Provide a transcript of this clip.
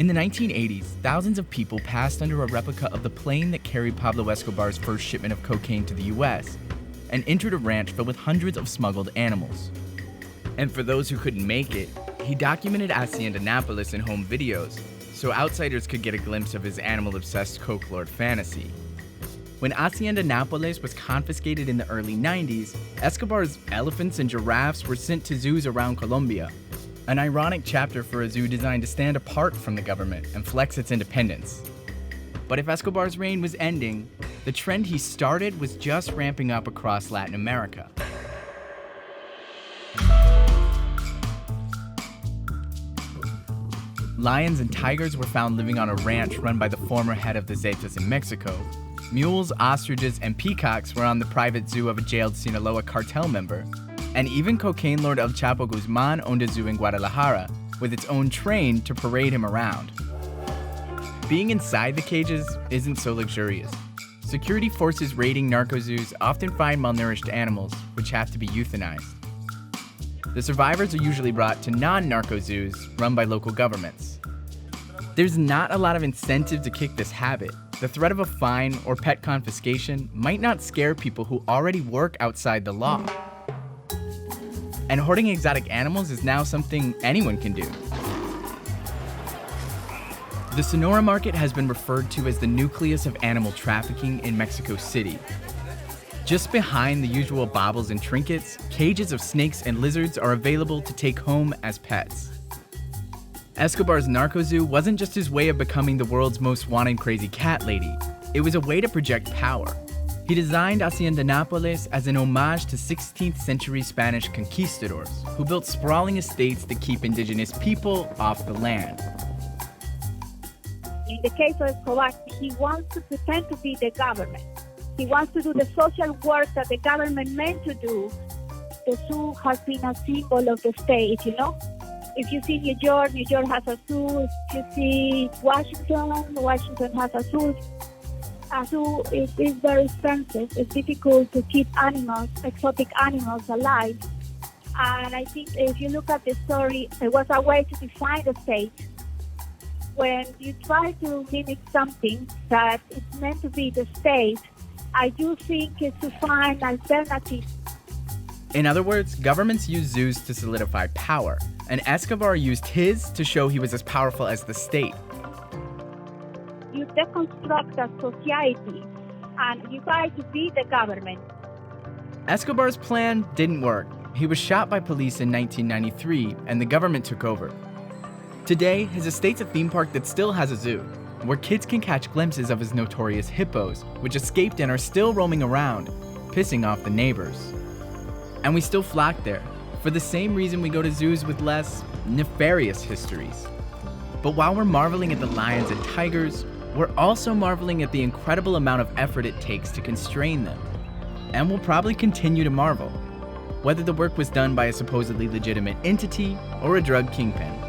In the 1980s, thousands of people passed under a replica of the plane that carried Pablo Escobar's first shipment of cocaine to the US and entered a ranch filled with hundreds of smuggled animals. And for those who couldn't make it, he documented Hacienda Nápoles in home videos so outsiders could get a glimpse of his animal-obsessed coke lord fantasy. When Hacienda Nápoles was confiscated in the early 90s, Escobar's elephants and giraffes were sent to zoos around Colombia, an ironic chapter for a zoo designed to stand apart from the government and flex its independence. But if Escobar's reign was ending, the trend he started was just ramping up across Latin America. Lions and tigers were found living on a ranch run by the former head of the Zetas in Mexico. Mules, ostriches, and peacocks were on the private zoo of a jailed Sinaloa cartel member. And even cocaine lord El Chapo Guzman owned a zoo in Guadalajara, with its own train to parade him around. Being inside the cages isn't so luxurious. Security forces raiding narco zoos often find malnourished animals, which have to be euthanized. The survivors are usually brought to non-narco zoos run by local governments. There's not a lot of incentive to kick this habit. The threat of a fine or pet confiscation might not scare people who already work outside the law. And hoarding exotic animals is now something anyone can do. The Sonora market has been referred to as the nucleus of animal trafficking in Mexico City. Just behind the usual baubles and trinkets, cages of snakes and lizards are available to take home as pets. Escobar's narco zoo wasn't just his way of becoming the world's most wanted crazy cat lady. It was a way to project power. He designed Hacienda Nápoles as an homage to 16th century Spanish conquistadors who built sprawling estates to keep indigenous people off the land. In the case of Escobar, he wants to pretend to be the government. He wants to do the social work that the government meant to do. The zoo has been a symbol of the state, you know? If you see New York has a zoo. If you see Washington has a zoo. A zoo is very expensive. It's difficult to keep animals, exotic animals, alive. And I think if you look at the story, it was a way to define the state. When you try to mimic something that is meant to be the state, I do think it's to find alternatives. In other words, governments use zoos to solidify power, and Escobar used his to show he was as powerful as the state. You deconstruct a society, and you try to be the government. Escobar's plan didn't work. He was shot by police in 1993, and the government took over. Today, his estate's a theme park that still has a zoo, where kids can catch glimpses of his notorious hippos, which escaped and are still roaming around, pissing off the neighbors. And we still flock there, for the same reason we go to zoos with less nefarious histories. But while we're marveling at the lions and tigers, we're also marveling at the incredible amount of effort it takes to constrain them. And we'll probably continue to marvel, whether the work was done by a supposedly legitimate entity or a drug kingpin.